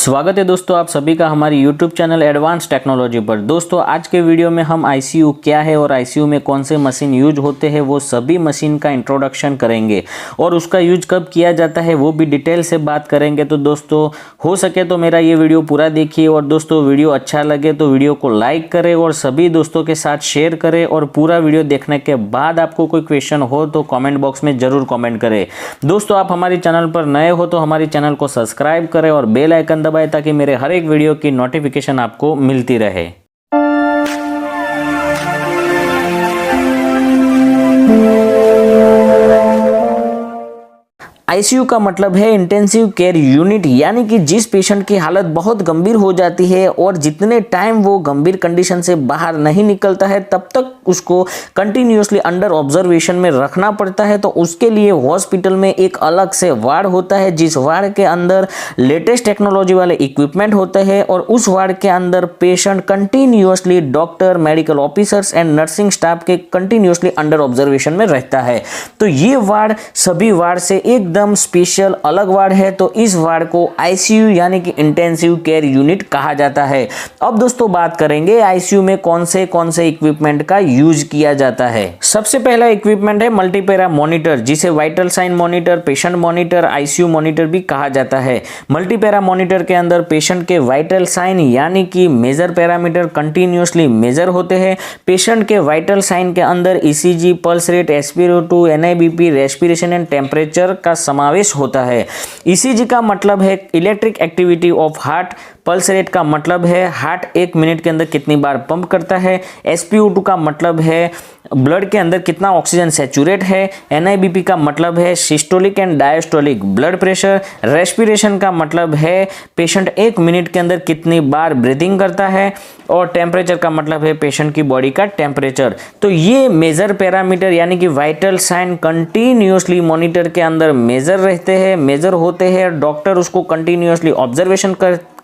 स्वागत है दोस्तों आप सभी का हमारी यूट्यूब चैनल एडवांस टेक्नोलॉजी पर। दोस्तों आज के वीडियो में हम आईसीयू क्या है और आईसीयू में कौन से मशीन यूज होते हैं वो सभी मशीन का इंट्रोडक्शन करेंगे और उसका यूज कब किया जाता है वो भी डिटेल से बात करेंगे। तो दोस्तों हो सके तो मेरा ये वीडियो पूरा देखिए और दोस्तों वीडियो अच्छा लगे तो वीडियो को लाइक करें और सभी दोस्तों के साथ शेयर करें। और पूरा वीडियो देखने के बाद आपको कोई क्वेश्चन हो तो कॉमेंट बॉक्स में ज़रूर कॉमेंट करें। दोस्तों आप हमारे चैनल पर नए हो तो हमारे चैनल को सब्सक्राइब करें और बेल आइकन दबाएं ताकि मेरे हर एक वीडियो की नोटिफिकेशन आपको मिलती रहे। आईसीयू का मतलब है इंटेंसिव केयर यूनिट, यानी कि जिस पेशेंट की हालत बहुत गंभीर हो जाती है और जितने टाइम वो गंभीर कंडीशन से बाहर नहीं निकलता है तब तक उसको कंटिन्यूअसली अंडर ऑब्जर्वेशन में रखना पड़ता है। तो उसके लिए हॉस्पिटल में एक अलग से वार्ड होता है जिस वार्ड के अंदर लेटेस्ट टेक्नोलॉजी वाले इक्विपमेंट होते हैं और उस वार्ड के अंदर patient continuously doctor, medical officers and nursing staff के कंटिन्यूअसली अंडर ऑब्जर्वेशन में रहता है। तो ये वार्ड सभी वार्ड से एकदम स्पेशल अलग वार्ड है। तो इस वार्ड को आईसीयू यानी कि इंटेंसिव केयर यूनिट कहा जाता है। अब दोस्तों बात करेंगे आईसीयू में कौन से इक्विपमेंट का यूज किया जाता है। सबसे पहला इक्विपमेंट है मल्टीपैरा मॉनिटर, जिसे vital sign monitor, patient monitor, ICU monitor भी कहा जाता है। मल्टीपैरा मॉनिटर के अंदर पेशेंट के वाइटल साइन यानी कि मेजर पैरामीटर कंटिन्यूअसली मेजर होते हैं। पेशेंट के वाइटल साइन के अंदर ECG, pulse rate, SpO2, NIBP, respiration and temperature का समावेश होता है। ईसीजी का मतलब है electric activity of heart, pulse rate का मतलब है हार्ट एक मिनट के अंदर कितनी बार पंप करता है, SpO2 का मतलब है ब्लड के अंदर कितना ऑक्सीजन सैचुरेट है, NIBP का मतलब है systolic and diastolic blood pressure, respiration का मतलब है पेशेंट एक मिनट के अंदर कितनी बार ब्रीथिंग करता है और टेम्परेचर का मतलब है पेशेंट की बॉडी का टेम्परेचर। तो ये मेजर पैरामीटर यानी कि वाइटल साइन कंटिन्यूअसली मॉनिटर के अंदर मेजर रहते हैं, मेजर होते हैं। डॉक्टर उसको कंटिन्यूअसली ऑब्जर्वेशन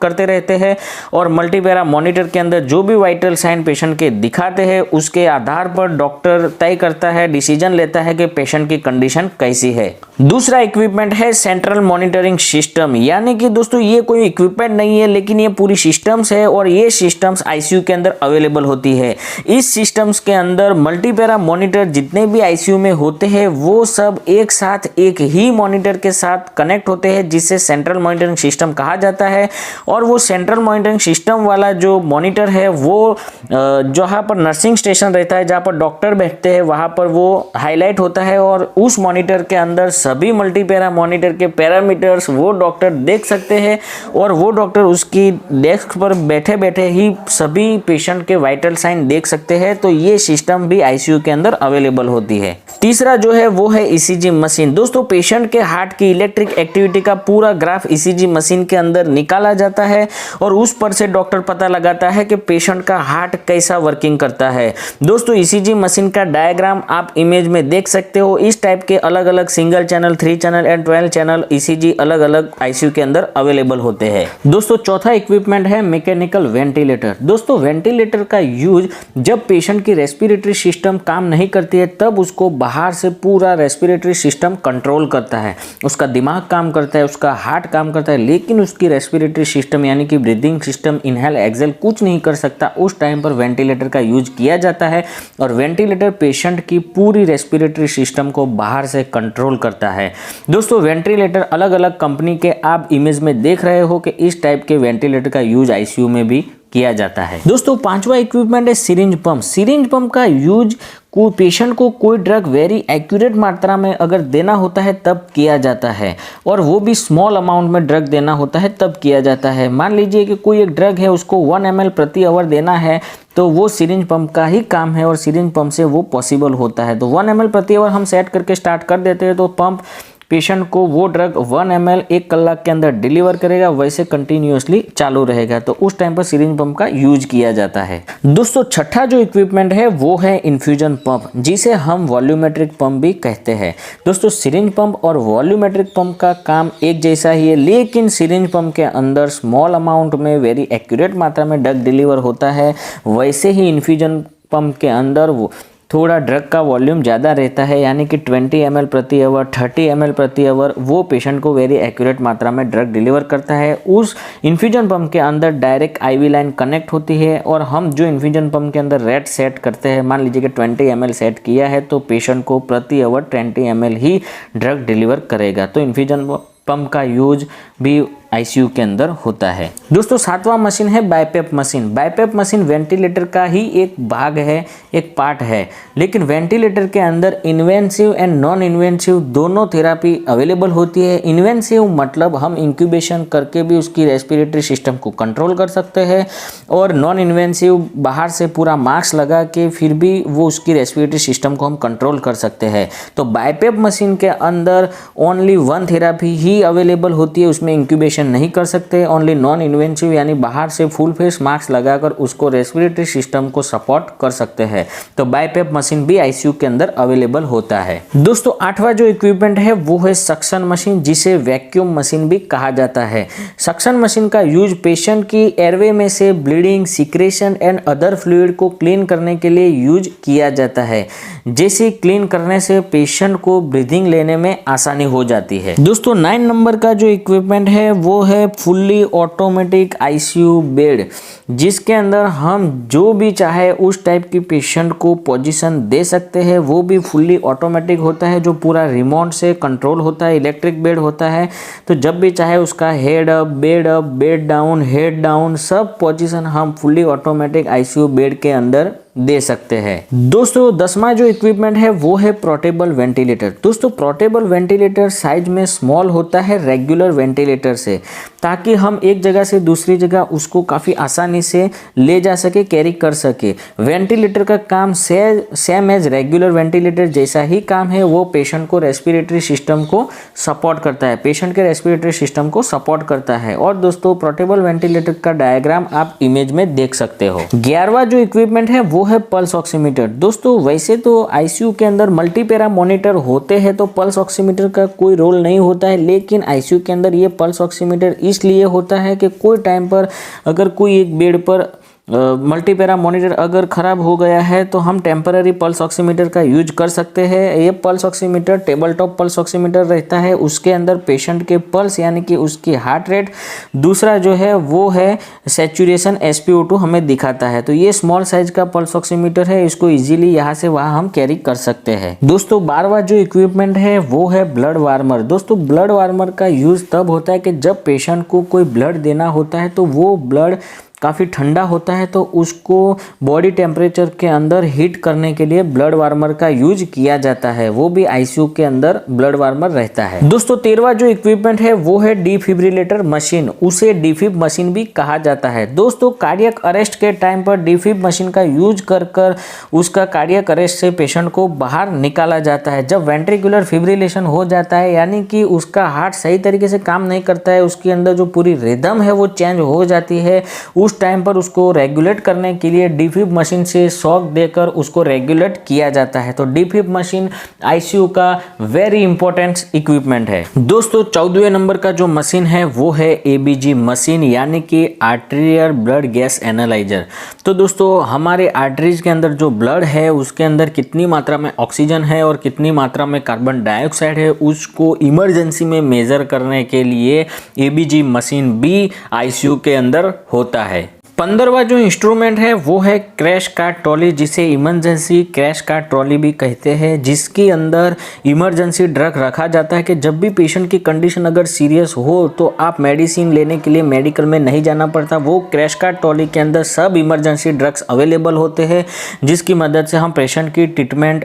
करते रहते हैं और मल्टीपैरा मॉनिटर के अंदर जो भी वाइटल साइन पेशेंट के दिखाते हैं उसके आधार पर डॉक्टर तय करता है, डिसीजन लेता है कि पेशेंट की कंडीशन कैसी है। दूसरा इक्विपमेंट है सेंट्रल मॉनिटरिंग सिस्टम, यानी कि दोस्तों ये कोई इक्विपमेंट नहीं है लेकिन ये पूरी सिस्टम्स है और ये सिस्टम्स आईसीयू के अंदर अवेलेबल होती है। इस सिस्टम्स के अंदर मल्टीपैरा मॉनिटर जितने भी आईसीयू में होते हैं वो सब एक साथ एक ही मॉनिटर के साथ कनेक्ट होते हैं जिसे सेंट्रल मॉनिटरिंग सिस्टम कहा जाता है। और वो सेंट्रल मॉनिटरिंग सिस्टम वाला जो मॉनिटर है वो जहाँ पर नर्सिंग स्टेशन रहता है, जहाँ पर डॉक्टर बैठते हैं वहाँ पर वो हाईलाइट होता है और उस मॉनिटर के अंदर सभी मल्टीपैरा मॉनिटर के पैरामीटर्स वो डॉक्टर देख सकते हैं और वो डॉक्टर उसकी डेस्क पर बैठे बैठे ही सभी पेशेंट के वाइटल साइन देख सकते हैं। तो ये सिस्टम भी आईसीयू के अंदर अवेलेबल होती है। तीसरा जो है वो है ईसीजी मशीन। दोस्तों पेशेंट के हार्ट की इलेक्ट्रिक एक्टिविटी का पूरा ग्राफ ईसीजी मशीन के अंदर निकाला जाता है और उस पर से डॉक्टर पता लगाता है कि पेशेंट का हार्ट कैसा वर्किंग करता है। दोस्तों ईसीजी मशीन का डायग्राम आप इमेज में देख सकते हो। इस टाइप के अलग अलग single channel, 3 channel and 12 channel ECG अलग अलग आईसीयू के अंदर अवेलेबल होते हैं। दोस्तों चौथा इक्विपमेंट है मैकेनिकल वेंटिलेटर। दोस्तों वेंटिलेटर का यूज जब पेशेंट की रेस्पिरेटरी सिस्टम काम नहीं करती है तब उसको बाहर से पूरा रेस्पिरेटरी सिस्टम कंट्रोल करता है। उसका दिमाग काम करता है, उसका हार्ट काम करता है, लेकिन उसकी रेस्पिरेटरी सिस्टम यानी कि ब्रीदिंग सिस्टम, इनहेल एक्सेल कुछ नहीं कर सकता। उस टाइम पर वेंटिलेटर का यूज किया जाता है और वेंटिलेटर पेशेंट की पूरी रेस्पिरेटरी सिस्टम को बाहर से कंट्रोल करता है। दोस्तों वेंटिलेटर अलग अलग कंपनी के आप इमेज में देख रहे हो कि इस टाइप के वेंटिलेटर का यूज आईसीयू में भी किया जाता है। दोस्तों पांचवा इक्विपमेंट है सिरिंज पंप। सिरिंज पंप का यूज को पेशेंट को कोई ड्रग वेरी एक्यूरेट मात्रा में अगर देना होता है तब किया जाता है और वो भी स्मॉल अमाउंट में ड्रग देना होता है तब किया जाता है। मान लीजिए कि कोई एक ड्रग है उसको 1 ml प्रति आवर देना है तो वो सिरिंज पंप का ही काम है और सिरिंज पंप से वो पॉसिबल होता है। तो 1 ml प्रति आवर हम सेट करके स्टार्ट कर देते हैं तो पंप पेशेंट को वो ड्रग 1 ml 1 कलाक के अंदर डिलीवर करेगा, वैसे कंटिन्यूअसली चालू रहेगा। तो उस टाइम पर सिरिंज पंप का यूज किया जाता है। दोस्तों छठा जो इक्विपमेंट है वो है इन्फ्यूजन पंप, जिसे हम वॉल्यूमेट्रिक पंप भी कहते हैं। दोस्तों सिरिंज पंप और वॉल्यूमेट्रिक पंप का काम एक जैसा ही है, लेकिन सिरिंज पंप के अंदर स्मॉल अमाउंट में वेरी एक्यूरेट मात्रा में ड्रग डिलीवर होता है, वैसे ही इन्फ्यूजन पंप के अंदर वो थोड़ा ड्रग का वॉल्यूम ज़्यादा रहता है, यानी कि 20 ml प्रति आवर, 30 ml प्रति आवर, वो पेशेंट को वेरी एक्यूरेट मात्रा में ड्रग डिलीवर करता है। उस इन्फ्यूजन पम्प के अंदर डायरेक्ट IV लाइन कनेक्ट होती है और हम जो इन्फ्यूजन पम्प के अंदर रेट सेट करते हैं, मान लीजिए कि 20 ml सेट किया है तो पेशेंट को प्रति आवर 20 ml ही ड्रग डिलीवर करेगा। तो इन्फ्यूजन पंप का यूज भी ICU के अंदर होता है। दोस्तों 7वां मशीन है BiPAP machine. BiPAP machine ventilator का ही एक भाग है, एक पार्ट है, लेकिन वेंटिलेटर के अंदर इन्वेंसिव एंड नॉन इन्वेंसिव दोनों थेरापी अवेलेबल होती है। इन्वेंसिव मतलब हम इंक्यूबेशन करके भी उसकी रेस्पिरेटरी सिस्टम को कंट्रोल कर सकते हैं, और नॉन इन्वेंसिव बाहर से पूरा मास्क लगा के फिर भी वो उसकी रेस्पिरेटरी सिस्टम को हम कंट्रोल कर सकते हैं। तो बाईपेप मशीन के अंदर ओनली वन थेरापी ही अवेलेबल होती है, उसमें इंक्यूबेशन नहीं कर सकते। ओनली नॉन इन्वेंसिव यानी बाहर से फुल फेस मास्क लगाकर उसको रेस्पिरेटरी सिस्टम को सपोर्ट कर सकते हैं। तो बाईपेप मशीन भी ICU के अंदर अवेलेबल होता है। दोस्तों 8वां जो इक्विपमेंट है वो है सक्शन मशीन, जिसे वैक्यूम मशीन भी कहा जाता है। सक्शन मशीन का यूज पेशेंट की एयरवे में से bleeding, secretion and other fluid को क्लीन करने के लिए यूज किया जाता है। जैसे क्लीन करने से पेशेंट को ब्रीदिंग लेने में आसानी हो जाती है। दोस्तों 9 नंबर का जो इक्विपमेंट है वो है फुल्ली ऑटोमेटिक ICU बेड, जिसके अंदर हम जो भी चाहे उस टाइप की पेशेंट को पोजीशन दे सकते हैं। वो भी फुल्ली ऑटोमेटिक होता है, जो पूरा रिमोट से कंट्रोल होता है, इलेक्ट्रिक बेड होता है। तो जब भी चाहे उसका head up, bed down, head down, सब पोजीशन हम फुल्ली ऑटोमेटिक ICU बेड के अंदर दे सकते हैं। दोस्तों 10वां जो इक्विपमेंट है वो है पोर्टेबल वेंटिलेटर। दोस्तों पोर्टेबल वेंटिलेटर साइज में स्मॉल होता है रेगुलर वेंटिलेटर से, ताकि हम एक जगह से दूसरी जगह उसको काफ़ी आसानी से ले जा सके, कैरी कर सके। वेंटिलेटर का काम सेम एज रेगुलर वेंटिलेटर जैसा ही काम है। वो पेशेंट को रेस्पिरेटरी सिस्टम को सपोर्ट करता है, पेशेंट के रेस्पिरेटरी सिस्टम को सपोर्ट करता है। और दोस्तों पोर्टेबल वेंटिलेटर का डायग्राम आप इमेज में देख सकते हो। 11वां जो इक्विपमेंट है वो है पल्स ऑक्सीमीटर। दोस्तों वैसे तो ICU के अंदर मल्टीपैरा मॉनिटर होते हैं, तो पल्स ऑक्सीमीटर का कोई रोल नहीं होता है, लेकिन ICU के अंदर ये पल्स ऑक्सीमीटर इसलिए होता है कि कोई टाइम पर अगर कोई एक बेड पर मल्टीपैरा मॉनिटर अगर ख़राब हो गया है तो हम टेम्पररी पल्स ऑक्सीमीटर का यूज कर सकते हैं। ये pulse oximeter table top pulse oximeter रहता है, उसके अंदर पेशेंट के पल्स यानी कि उसकी हार्ट रेट, दूसरा जो है वो है सैचुरेशन SpO2 हमें दिखाता है। तो ये स्मॉल साइज का पल्स ऑक्सीमीटर है, इसको इजीली यहाँ से वहाँ हम कैरी कर सकते हैं। दोस्तों 12वां जो इक्विपमेंट है वो है ब्लड वार्मर। दोस्तों ब्लड वार्मर का यूज तब होता है कि जब पेशेंट को कोई ब्लड देना होता है तो वो ब्लड काफ़ी ठंडा होता है, तो उसको बॉडी टेम्परेचर के अंदर हीट करने के लिए ब्लड वार्मर का यूज किया जाता है। वो भी ICU के अंदर ब्लड वार्मर रहता है। दोस्तों 13वां जो इक्विपमेंट है वो है डिफिब्रिलेटर मशीन, उसे डिफिब मशीन भी कहा जाता है। दोस्तों कार्डियक अरेस्ट के टाइम पर डिफिब मशीन का यूज कर उसका कार्डियक अरेस्ट से पेशेंट को बाहर निकाला जाता है। जब वेंट्रिकुलर फिब्रिलेशन हो जाता है, यानी कि उसका हार्ट सही तरीके से काम नहीं करता है, उसके अंदर जो पूरी रिदम है वो चेंज हो जाती है, उस टाइम पर उसको रेगुलेट करने के लिए डिफिब मशीन से शॉक देकर उसको रेगुलेट किया जाता है। तो डिफिब मशीन ICU का वेरी इंपॉर्टेंट इक्विपमेंट है। दोस्तों 14वें नंबर का जो मशीन है वो है ABG मशीन, यानी कि आर्टेरियल ब्लड गैस एनालाइजर। तो दोस्तों हमारे आर्टरीज के अंदर जो ब्लड है उसके अंदर कितनी मात्रा में ऑक्सीजन है और कितनी मात्रा में कार्बन डाइऑक्साइड है, उसको इमरजेंसी में मेजर करने के लिए ABG मशीन भी ICU के अंदर होता है। 15वां जो इंस्ट्रूमेंट है वो है क्रैश कार्ट ट्रॉली, जिसे इमरजेंसी क्रैश कार्ट ट्रॉली भी कहते हैं, जिसके अंदर इमरजेंसी ड्रग रखा जाता है कि जब भी पेशेंट की कंडीशन अगर सीरियस हो तो आप मेडिसिन लेने के लिए मेडिकल में नहीं जाना पड़ता। वो क्रैश कार्ट ट्रॉली के अंदर सब इमरजेंसी ड्रग्स अवेलेबल होते हैं, जिसकी मदद से हम पेशेंट की ट्रीटमेंट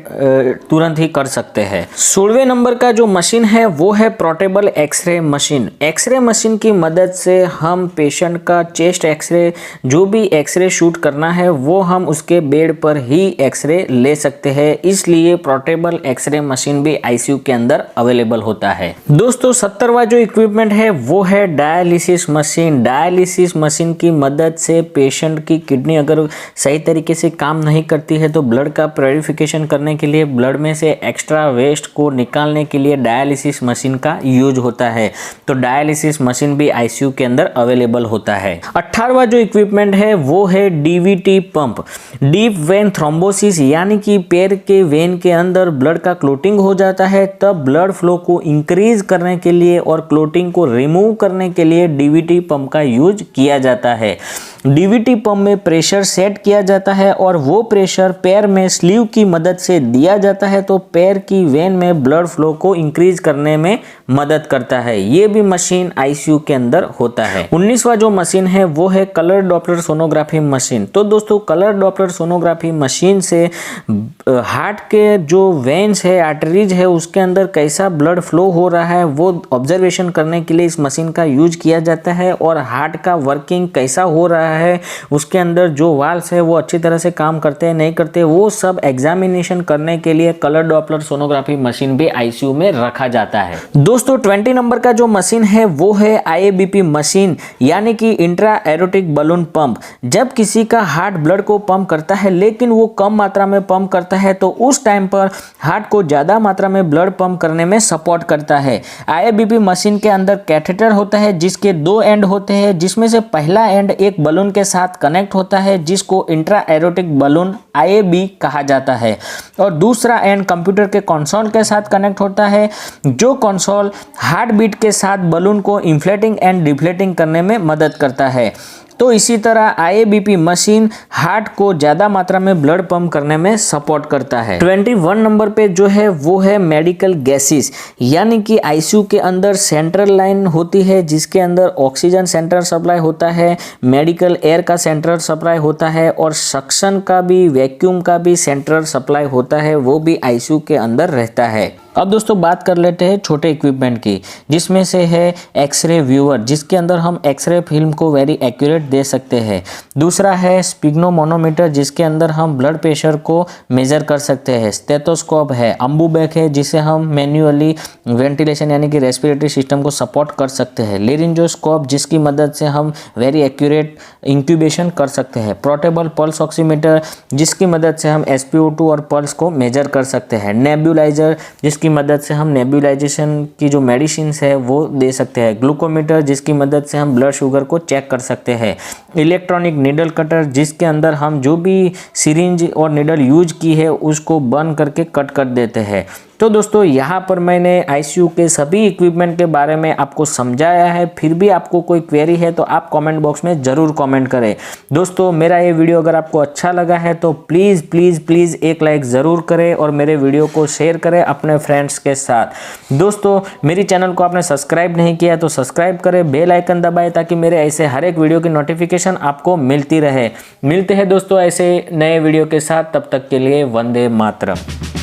तुरंत ही कर सकते हैं। 16वें नंबर का जो मशीन है वो है portable x-ray machine. X-ray machine की मदद से हम पेशेंट का चेस्ट एक्सरे, जो भी एक्सरे शूट करना है वो हम उसके बेड पर ही एक्सरे ले सकते हैं, इसलिए पोर्टेबल एक्सरे मशीन भी ICU के अंदर अवेलेबल होता है। दोस्तों 70वां जो इक्विपमेंट है वो है डायलिसिस मशीन। डायलिसिस मशीन की मदद से पेशेंट की किडनी अगर सही तरीके से काम नहीं करती है तो ब्लड का प्योरिफिकेशन करने के लिए, ब्लड में से एक्स्ट्रा वेस्ट को निकालने के लिए डायलिसिस मशीन का यूज होता है। तो डायलिसिस मशीन भी ICU के अंदर अवेलेबल होता है। 18वां जो इक्विपमेंट इक्विपमेंट है वो है DVT pump, deep vein thrombosis, यानी कि पैर के वेन के अंदर ब्लड का क्लोटिंग हो जाता है, तब ब्लड फ्लो को इंक्रीज करने के लिए और क्लोटिंग को रिमूव करने के लिए डीवीटी पंप का यूज किया जाता है। डीवीटी पंप में प्रेशर सेट किया जाता है और वो प्रेशर पैर में स्लीव की मदद से दिया जाता है, तो पैर की वेन में ब्लड फ्लो को इंक्रीज करने में मदद करता है। ये भी मशीन आईसीयू के अंदर होता है। 19वां जो मशीन है वो है कलर डॉपलर सोनोग्राफी मशीन। तो दोस्तों कलर डॉपलर सोनोग्राफी मशीन से हार्ट के जो वेन्स है, आर्टरीज है, उसके अंदर कैसा ब्लड फ्लो हो रहा है वो ऑब्जर्वेशन करने के लिए इस मशीन का यूज किया जाता है, और हार्ट का वर्किंग कैसा हो रहा है, उसके अंदर जो वाल्व्स है वो अच्छी तरह से काम करते हैं नहीं करते, वो सब एग्जामिनेशन करने के लिए कलर डॉपलर सोनोग्राफी मशीन भी आईसीयू में रखा जाता है। दोस्तों 20 नंबर का जो मशीन है वो है आईएबीपी मशीन, यानी कि इंट्रा एरोटिक बलून पंप। जब किसी का हार्ट ब्लड को पंप करता है लेकिन वो कम मात्रा में पंप करता है, तो उस टाइम पर हार्ट को ज्यादा मात्रा में ब्लड पंप करने में सपोर्ट करता है। आईएबीपी मशीन के अंदर कैथेटर होता है जिसके 2 एंड होते हैं, जिसमें से पहला एंड एक बलून के साथ कनेक्ट होता है जिसको इंट्रा एरोटिक बलून आईएबी कहा जाता है, और दूसरा एंड कंप्यूटर के कंसोल के साथ कनेक्ट होता है, जो कंसोल हार्ट बीट के साथ बलून को इन्फ्लेटिंग एंड डिफ्लेटिंग करने में मदद करता है। तो इसी तरह आईएबीपी मशीन हार्ट को ज्यादा मात्रा में ब्लड पंप करने में सपोर्ट करता है। 21 नंबर पे जो है वो है मेडिकल गैसेस, यानी कि आईसीयू के अंदर सेंट्रल लाइन होती है जिसके अंदर ऑक्सीजन सेंट्रल सप्लाई होता है, मेडिकल एयर का सेंट्रल सप्लाई होता है, और सक्शन का भी, वैक्यूम का भी सेंट्रल सप्लाई होता है, वो भी आईसीयू के अंदर रहता है। अब दोस्तों बात कर लेते हैं छोटे इक्विपमेंट की, जिसमें से है एक्सरे व्यूअर, जिसके अंदर हम एक्सरे फिल्म को वेरी एक्यूरेट दे सकते हैं। दूसरा है स्पिग्नोमोनोमीटर, जिसके अंदर हम ब्लड प्रेशर को मेजर कर सकते हैं। स्टेथोस्कोप है, अम्बुबैक है, जिसे हम मैन्युअली वेंटिलेशन यानी कि रेस्पिरेटरी सिस्टम को सपोर्ट कर सकते हैं। लेरिंजोस्कोप, जिसकी मदद से हम वेरी एक्यूरेट इंक्यूबेशन कर सकते हैं। पोर्टेबल पल्स ऑक्सीमीटर, जिसकी मदद से हम SpO2 और पल्स को मेजर कर सकते हैं। नेब्यूलाइजर, जिसकी मदद से हम नेब्यूलाइजेशन की जो मेडिसिन है वो दे सकते हैं। ग्लूकोमीटर, जिसकी मदद से हम ब्लड शुगर को चेक कर सकते हैं। इलेक्ट्रॉनिक नीडल कटर, जिसके अंदर हम जो भी सिरिंज और नीडल यूज की है उसको बर्न करके कट कर देते हैं। तो दोस्तों यहाँ पर मैंने आईसीयू के सभी इक्विपमेंट के बारे में आपको समझाया है। फिर भी आपको कोई क्वेरी है तो आप कमेंट बॉक्स में ज़रूर कमेंट करें। दोस्तों मेरा ये वीडियो अगर आपको अच्छा लगा है तो प्लीज़ प्लीज़ प्लीज़ एक लाइक ज़रूर करें और मेरे वीडियो को शेयर करें अपने फ्रेंड्स के साथ। दोस्तों मेरी चैनल को आपने सब्सक्राइब नहीं किया तो सब्सक्राइब करें, बेल आइकन दबाएं ताकि मेरे ऐसे हर एक वीडियो की नोटिफिकेशन आपको मिलती रहे। मिलते हैं दोस्तों ऐसे नए वीडियो के साथ, तब तक के लिए वंदे मातरम।